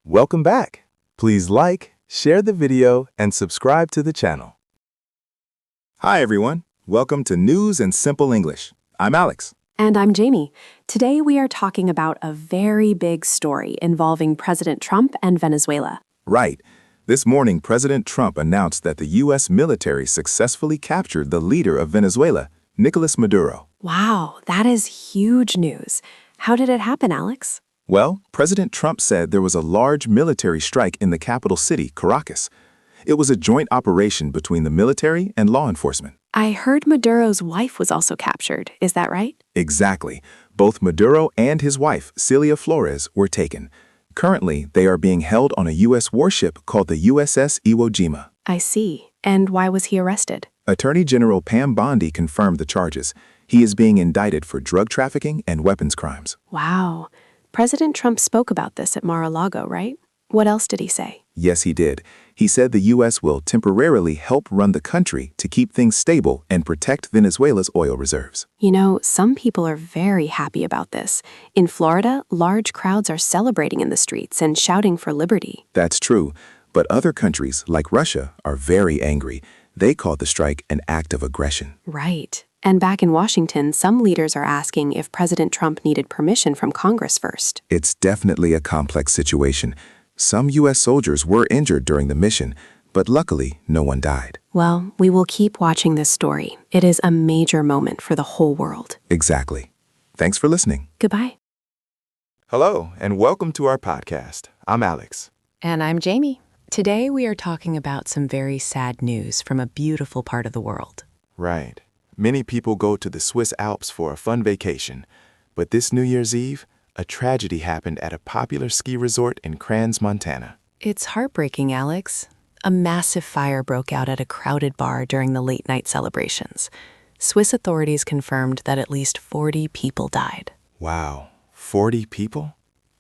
Welcome back. Please like, share the video, and subscribe to the channel. Hi everyone. Welcome to News in Simple English. I'm Alex. And I'm Jamie. Today we are talking about a very big story involving President Trump and Venezuela. Right. This morning, President Trump announced that the U.S. military successfully captured the leader of Venezuela, Nicolas Maduro. Wow, that is huge news. How did it happen, Alex? Well, President Trump said there was a large military strike in the capital city, Caracas. It was a joint operation between the military and law enforcement. I heard Maduro's wife was also captured. Is that right? Exactly. Both Maduro and his wife, Celia Flores, were taken. Currently, they are being held on a U.S. warship called the USS Iwo Jima. I see. And why was he arrested? Attorney General Pam Bondi confirmed the charges. He is being indicted for drug trafficking and weapons crimes. Wow. President Trump spoke about this at Mar-a-Lago, right? What else did he say? Yes, he did. He said the U.S. will temporarily help run the country to keep things stable and protect Venezuela's oil reserves. You know, some people are very happy about this. In Florida, large crowds are celebrating in the streets and shouting for liberty. That's true. But other countries, like Russia, are very angry. They called the strike an act of aggression. Right. And back in Washington, some leaders are asking if President Trump needed permission from Congress first. It's definitely a complex situation. Some U.S. soldiers were injured during the mission, but luckily, no one died. Well, we will keep watching this story. It is a major moment for the whole world. Exactly. Thanks for listening. Goodbye. Hello, and welcome to our podcast. I'm Alex. And I'm Jamie. Today we are talking about some very sad news from a beautiful part of the world. Right. Many people go to the Swiss Alps for a fun vacation, but this New Year's Eve, a tragedy happened at a popular ski resort in Crans, Montana. It's heartbreaking, Alex. A massive fire broke out at a crowded bar during the late-night celebrations. Swiss authorities confirmed that at least 40 people died. Wow, 40 people?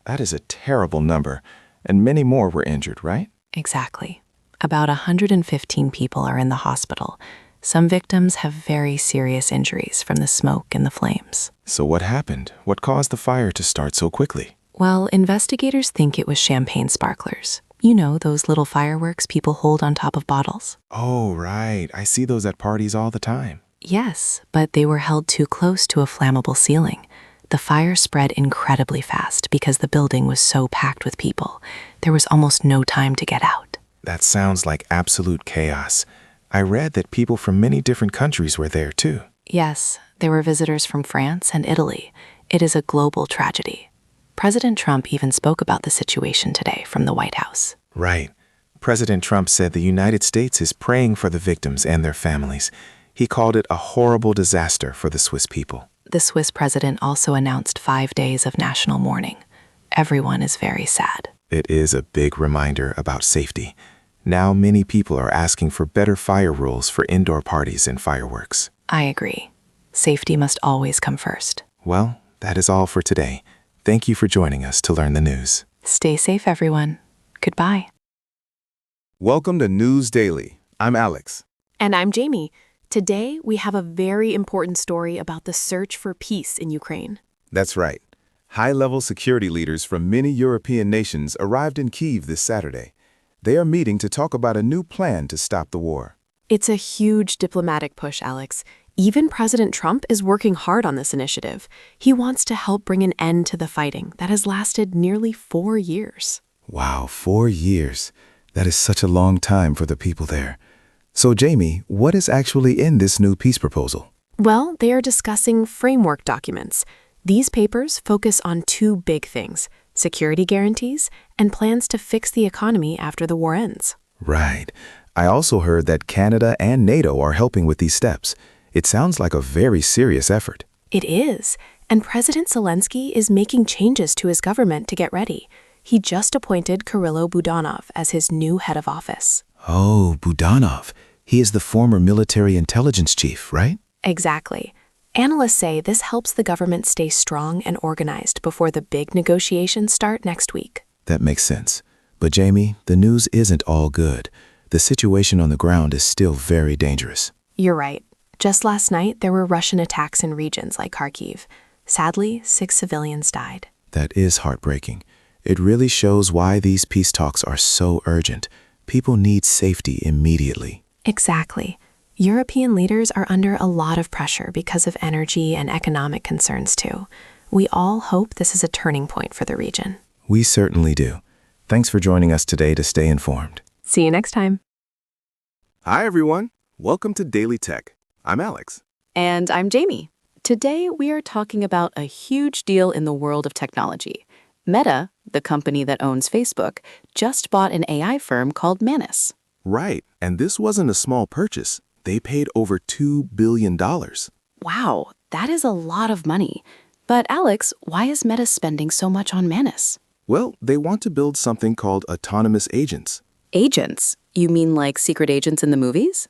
That is a terrible number, and many more were injured, right? Exactly. About 115 people are in the hospital. Some victims have very serious injuries from the smoke and the flames. So what happened? What caused the fire to start so quickly? Well, investigators think it was champagne sparklers. You know, those little fireworks people hold on top of bottles. Oh, right. I see those at parties all the time. Yes, but they were held too close to a flammable ceiling. The fire spread incredibly fast because the building was so packed with people. There was almost no time to get out. That sounds like absolute chaos. I read that people from many different countries were there too. Yes, there were visitors from France and Italy. It is a global tragedy. President Trump even spoke about the situation today from the White House. Right. President Trump said the United States is praying for the victims and their families. He called it a horrible disaster for the Swiss people. The Swiss president also announced 5 days of national mourning. Everyone is very sad. It is a big reminder about safety. Now many people are asking for better fire rules for indoor parties and fireworks. I agree. Safety must always come first. Well, that is all for today. Thank you for joining us to learn the news. Stay safe, everyone. Goodbye. Welcome to News Daily. I'm Alex. And I'm Jamie. Today, we have a very important story about the search for peace in Ukraine. That's right. High-level security leaders from many European nations arrived in Kyiv this Saturday. They are meeting to talk about a new plan to stop the war. It's a huge diplomatic push, Alex. Even President Trump is working hard on this initiative. He wants to help bring an end to the fighting that has lasted nearly 4 years. Wow, 4 years. That is such a long time for the people there. So, Jamie, what is actually in this new peace proposal? Well, they are discussing framework documents. These papers focus on 2 big things: security guarantees and plans to fix the economy after the war ends. Right. I also heard that Canada and NATO are helping with these steps. It sounds like a very serious effort. It is. And President Zelensky is making changes to his government to get ready. He just appointed Kirylo Budanov as his new head of office. Oh, Budanov. He is the former military intelligence chief, right? Exactly. Analysts say this helps the government stay strong and organized before the big negotiations start next week. That makes sense. But Jamie, the news isn't all good. The situation on the ground is still very dangerous. You're right. Just last night, there were Russian attacks in regions like Kharkiv. Sadly, 6 civilians died. That is heartbreaking. It really shows why these peace talks are so urgent. People need safety immediately. Exactly. European leaders are under a lot of pressure because of energy and economic concerns too. We all hope this is a turning point for the region. We certainly do. Thanks for joining us today to stay informed. See you next time. Hi, everyone. Welcome to Daily Tech. I'm Alex. And I'm Jamie. Today, we are talking about a huge deal in the world of technology. Meta, the company that owns Facebook, just bought an AI firm called Manus. Right, and this wasn't a small purchase. They paid over $2 billion. Wow, that is a lot of money. But Alex, why is Meta spending so much on Manus? Well, they want to build something called autonomous agents. Agents? You mean like secret agents in the movies?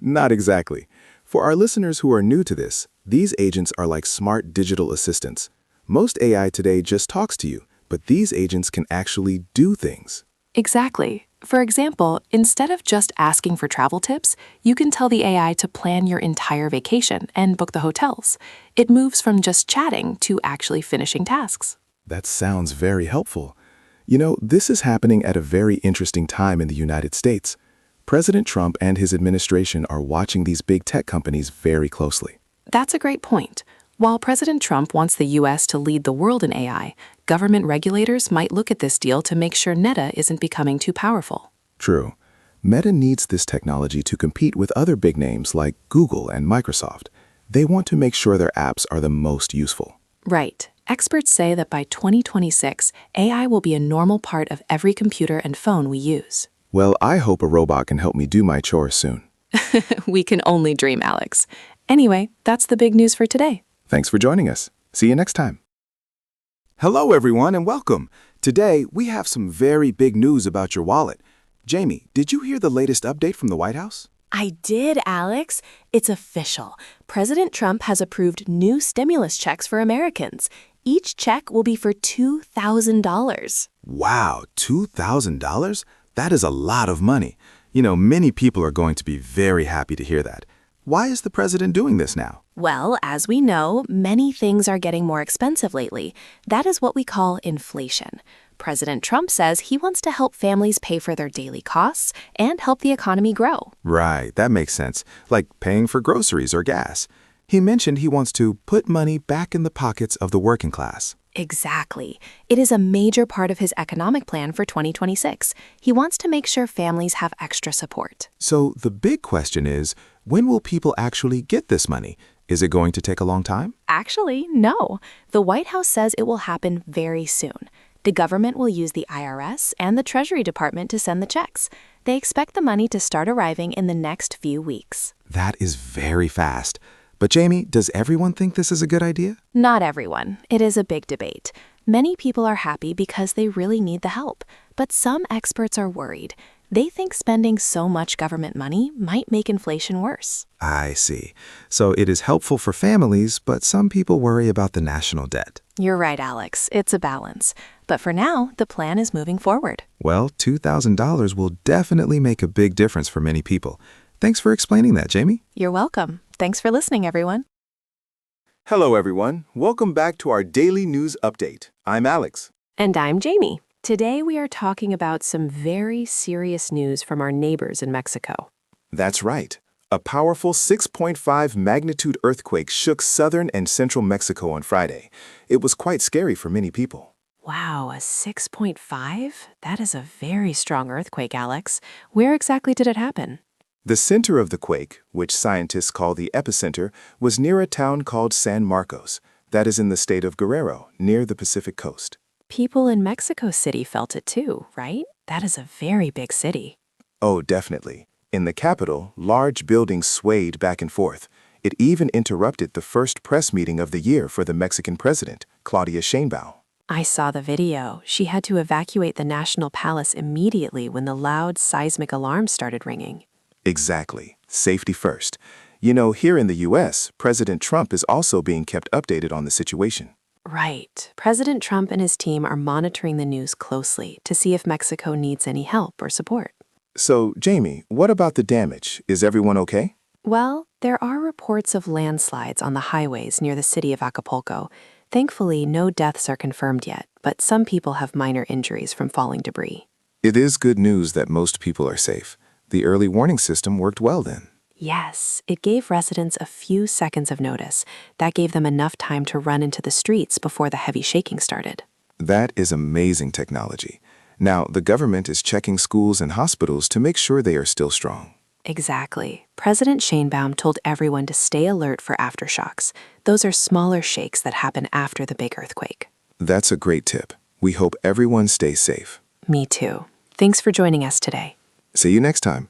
Not exactly. For our listeners who are new to this, these agents are like smart digital assistants. Most AI today just talks to you, but these agents can actually do things. Exactly. For example, instead of just asking for travel tips, you can tell the AI to plan your entire vacation and book the hotels. It moves from just chatting to actually finishing tasks. That sounds very helpful. You know, this is happening at a very interesting time in the United States. President Trump and his administration are watching these big tech companies very closely. That's a great point. While President Trump wants the U.S. to lead the world in AI, government regulators might look at this deal to make sure Meta isn't becoming too powerful. True. Meta needs this technology to compete with other big names like Google and Microsoft. They want to make sure their apps are the most useful. Right. Experts say that by 2026, AI will be a normal part of every computer and phone we use. Well, I hope a robot can help me do my chores soon. We can only dream, Alex. Anyway, that's the big news for today. Thanks for joining us. See you next time. Hello, everyone, and welcome. Today, we have some very big news about your wallet. Jamie, did you hear the latest update from the White House? I did, Alex. It's official. President Trump has approved new stimulus checks for Americans. Each check will be for $2,000. Wow, $2,000? That is a lot of money. You know, many people are going to be very happy to hear that. Why is the president doing this now? Well, as we know, many things are getting more expensive lately. That is what we call inflation. President Trump says he wants to help families pay for their daily costs and help the economy grow. Right, that makes sense. Like paying for groceries or gas. He mentioned he wants to put money back in the pockets of the working class. Exactly. It is a major part of his economic plan for 2026. He wants to make sure families have extra support. So the big question is, when will people actually get this money? Is it going to take a long time? Actually, no. The White House says it will happen very soon. The government will use the IRS and the Treasury Department to send the checks. They expect the money to start arriving in the next few weeks. That is very fast. But Jamie, does everyone think this is a good idea? Not everyone. It is a big debate. Many people are happy because they really need the help, but some experts are worried. They think spending so much government money might make inflation worse. I see. So it is helpful for families, but some people worry about the national debt. You're right, Alex. It's a balance. But for now, the plan is moving forward. Well, $2,000 will definitely make a big difference for many people. Thanks for explaining that, Jamie. You're welcome. Thanks for listening, everyone. Hello, everyone. Welcome back to our daily news update. I'm Alex. And I'm Jamie. Today we are talking about some very serious news from our neighbors in Mexico. That's right. A powerful 6.5 magnitude earthquake shook southern and central Mexico on Friday. It was quite scary for many people. Wow, a 6.5? That is a very strong earthquake, Alex. Where exactly did it happen? The center of the quake, which scientists call the epicenter, was near a town called San Marcos. That is in the state of Guerrero, near the Pacific coast. People in Mexico City felt it too, right? That is a very big city. Oh, definitely. In the capital, large buildings swayed back and forth. It even interrupted the first press meeting of the year for the Mexican president, Claudia Sheinbaum. I saw the video. She had to evacuate the National Palace immediately when the loud seismic alarms started ringing. Exactly. Safety first. You know, here in the U.S., President Trump is also being kept updated on the situation. Right. President Trump and his team are monitoring the news closely to see if Mexico needs any help or support. So, Jamie, what about the damage? Is everyone okay? Well, there are reports of landslides on the highways near the city of Acapulco. Thankfully, no deaths are confirmed yet, but some people have minor injuries from falling debris. It is good news that most people are safe. The early warning system worked well then. Yes, it gave residents a few seconds of notice. That gave them enough time to run into the streets before the heavy shaking started. That is amazing technology. Now, the government is checking schools and hospitals to make sure they are still strong. Exactly. President Sheinbaum told everyone to stay alert for aftershocks. Those are smaller shakes that happen after the big earthquake. That's a great tip. We hope everyone stays safe. Me too. Thanks for joining us today. See you next time.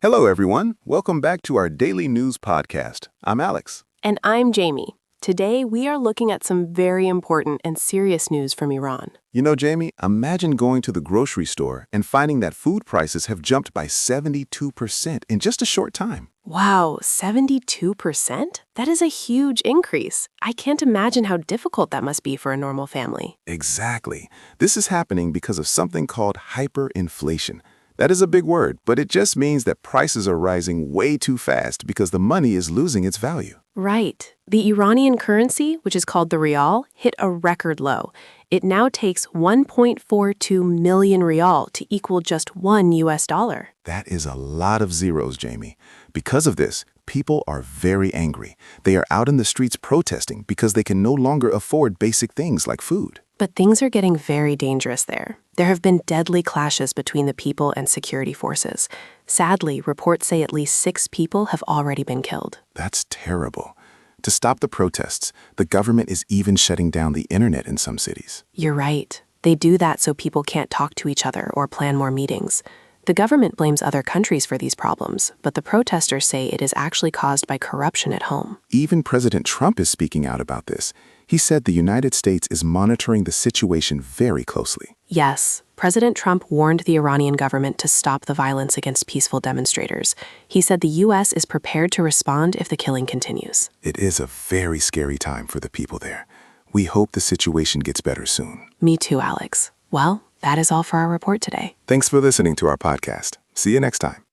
Hello, everyone. Welcome back to our daily news podcast. I'm Alex. And I'm Jamie. Today, we are looking at some very important and serious news from Iran. You know, Jamie, imagine going to the grocery store and finding that food prices have jumped by 72% in just a short time. Wow, 72%? That is a huge increase. I can't imagine how difficult that must be for a normal family. Exactly. This is happening because of something called hyperinflation. That is a big word, but it just means that prices are rising way too fast because the money is losing its value. Right. The Iranian currency, which is called the rial, hit a record low. It now takes 1.42 million rial to equal just $1. That is a lot of zeros, Jamie. Because of this, people are very angry. They are out in the streets protesting because they can no longer afford basic things like food. But things are getting very dangerous there. There have been deadly clashes between the people and security forces. Sadly, reports say at least 6 people have already been killed. That's terrible. To stop the protests, the government is even shutting down the internet in some cities. You're right. They do that so people can't talk to each other or plan more meetings. The government blames other countries for these problems, but the protesters say it is actually caused by corruption at home. Even President Trump is speaking out about this. He said the United States is monitoring the situation very closely. Yes, President Trump warned the Iranian government to stop the violence against peaceful demonstrators. He said the U.S. is prepared to respond if the killing continues. It is a very scary time for the people there. We hope the situation gets better soon. Me too, Alex. Well, that is all for our report today. Thanks for listening to our podcast. See you next time.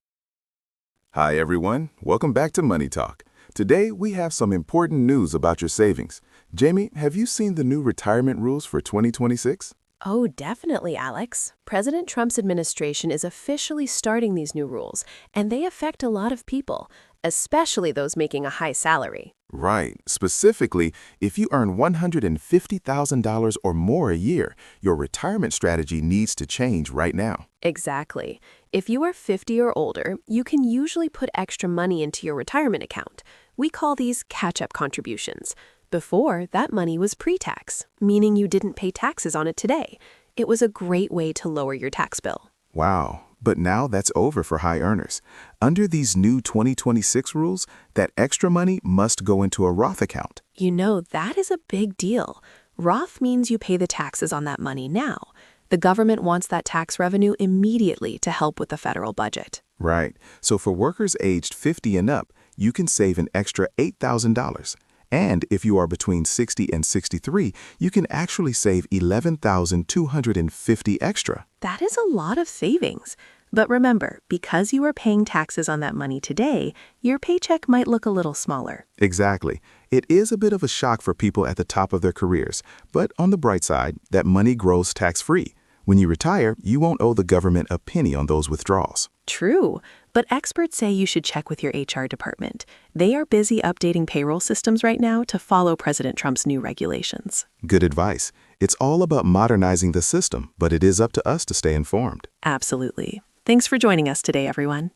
Hi, everyone. Welcome back to Money Talk. Today, we have some important news about your savings. Jamie, have you seen the new retirement rules for 2026? Oh, definitely, Alex. President Trump's administration is officially starting these new rules, and they affect a lot of people, especially those making a high salary. Right. Specifically, if you earn $150,000 or more a year, your retirement strategy needs to change right now. Exactly. If you are 50 or older, you can usually put extra money into your retirement account. We call these catch-up contributions. Before, that money was pre-tax, meaning you didn't pay taxes on it today. It was a great way to lower your tax bill. Wow. But now that's over for high earners. Under these new 2026 rules, that extra money must go into a Roth account. You know, that is a big deal. Roth means you pay the taxes on that money now. The government wants that tax revenue immediately to help with the federal budget. Right. So for workers aged 50 and up, you can save an extra $8,000. And if you are between 60 and 63, you can actually save $11,250 extra. That is a lot of savings. But remember, because you are paying taxes on that money today, your paycheck might look a little smaller. Exactly. It is a bit of a shock for people at the top of their careers. But on the bright side, that money grows tax-free. When you retire, you won't owe the government a penny on those withdrawals. True, but experts say you should check with your HR department. They are busy updating payroll systems right now to follow President Trump's new regulations. Good advice. It's all about modernizing the system, but it is up to us to stay informed. Absolutely. Thanks for joining us today, everyone.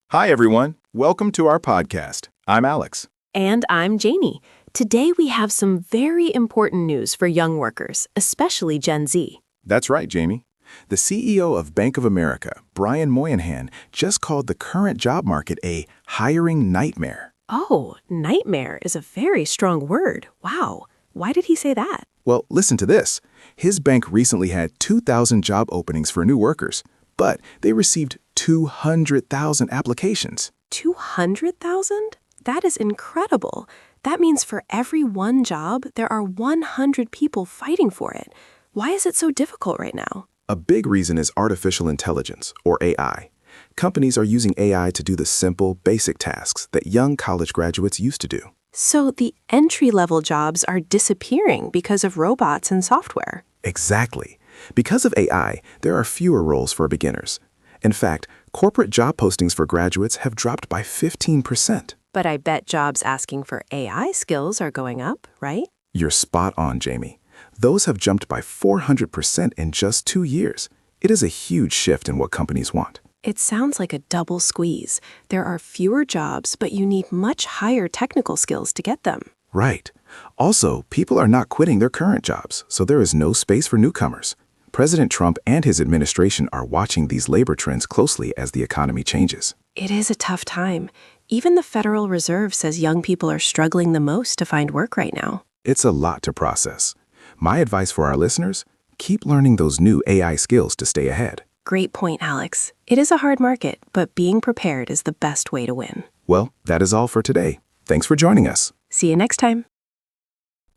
Hi, everyone. Welcome to our podcast. I'm Alex. And I'm Janie. Today we have some very important news for young workers, especially Gen Z. That's right, Jamie. The CEO of Bank of America, Brian Moynihan, just called the current job market a hiring nightmare. Oh, nightmare is a very strong word. Wow. Why did he say that? Well, listen to this. His bank recently had 2,000 job openings for new workers, but they received 200,000 applications. 200,000? That is incredible. That means for every one job, there are 100 people fighting for it. Why is it so difficult right now? A big reason is artificial intelligence, or AI. Companies are using AI to do the simple, basic tasks that young college graduates used to do. So the entry-level jobs are disappearing because of robots and software. Exactly. Because of AI, there are fewer roles for beginners. In fact, corporate job postings for graduates have dropped by 15%. But I bet jobs asking for AI skills are going up, right? You're spot on, Jamie. Those have jumped by 400% in just 2 years. It is a huge shift in what companies want. It sounds like a double squeeze. There are fewer jobs, but you need much higher technical skills to get them. Right. Also, people are not quitting their current jobs, so there is no space for newcomers. President Trump and his administration are watching these labor trends closely as the economy changes. It is a tough time. Even the Federal Reserve says young people are struggling the most to find work right now. It's a lot to process. My advice for our listeners, keep learning those new AI skills to stay ahead. Great point, Alex. It is a hard market, but being prepared is the best way to win. Well, that is all for today. Thanks for joining us. See you next time.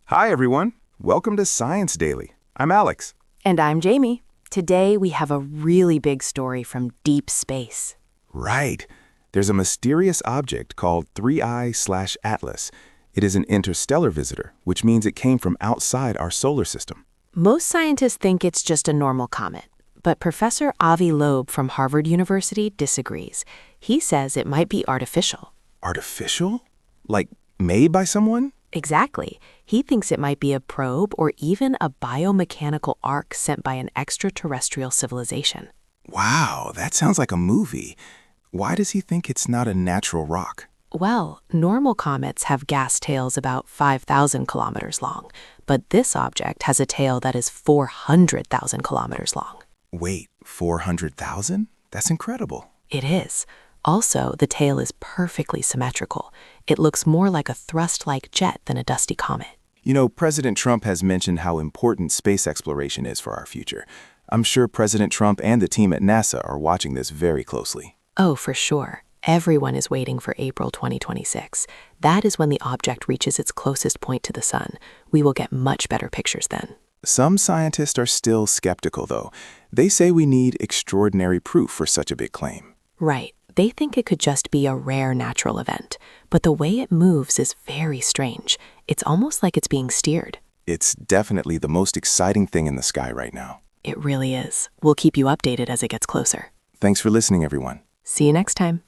Hi, everyone. Welcome to Science Daily. I'm Alex. And I'm Jamie. Today we have a really big story from deep space. Right. There's a mysterious object called 3I/Atlas. It is an interstellar visitor, which means it came from outside our solar system. Most scientists think it's just a normal comet, but Professor Avi Loeb from Harvard University disagrees. He says it might be artificial. Artificial? Like made by someone? Exactly. He thinks it might be a probe or even a biomechanical arc sent by an extraterrestrial civilization. Wow, that sounds like a movie. Why does he think it's not a natural rock? Well, normal comets have gas tails about 5,000 kilometers long, but this object has a tail that is 400,000 kilometers long. Wait, 400,000? That's incredible. It is. Also, the tail is perfectly symmetrical. It looks more like a thrust-like jet than a dusty comet. You know, President Trump has mentioned how important space exploration is for our future. I'm sure President Trump and the team at NASA are watching this very closely. Oh, for sure. Everyone is waiting for April 2026. That is when the object reaches its closest point to the sun. We will get much better pictures then. Some scientists are still skeptical, though. They say we need extraordinary proof for such a big claim. Right. They think it could just be a rare natural event. But the way it moves is very strange. It's almost like it's being steered. It's definitely the most exciting thing in the sky right now. It really is. We'll keep you updated as it gets closer. Thanks for listening, everyone. See you next time.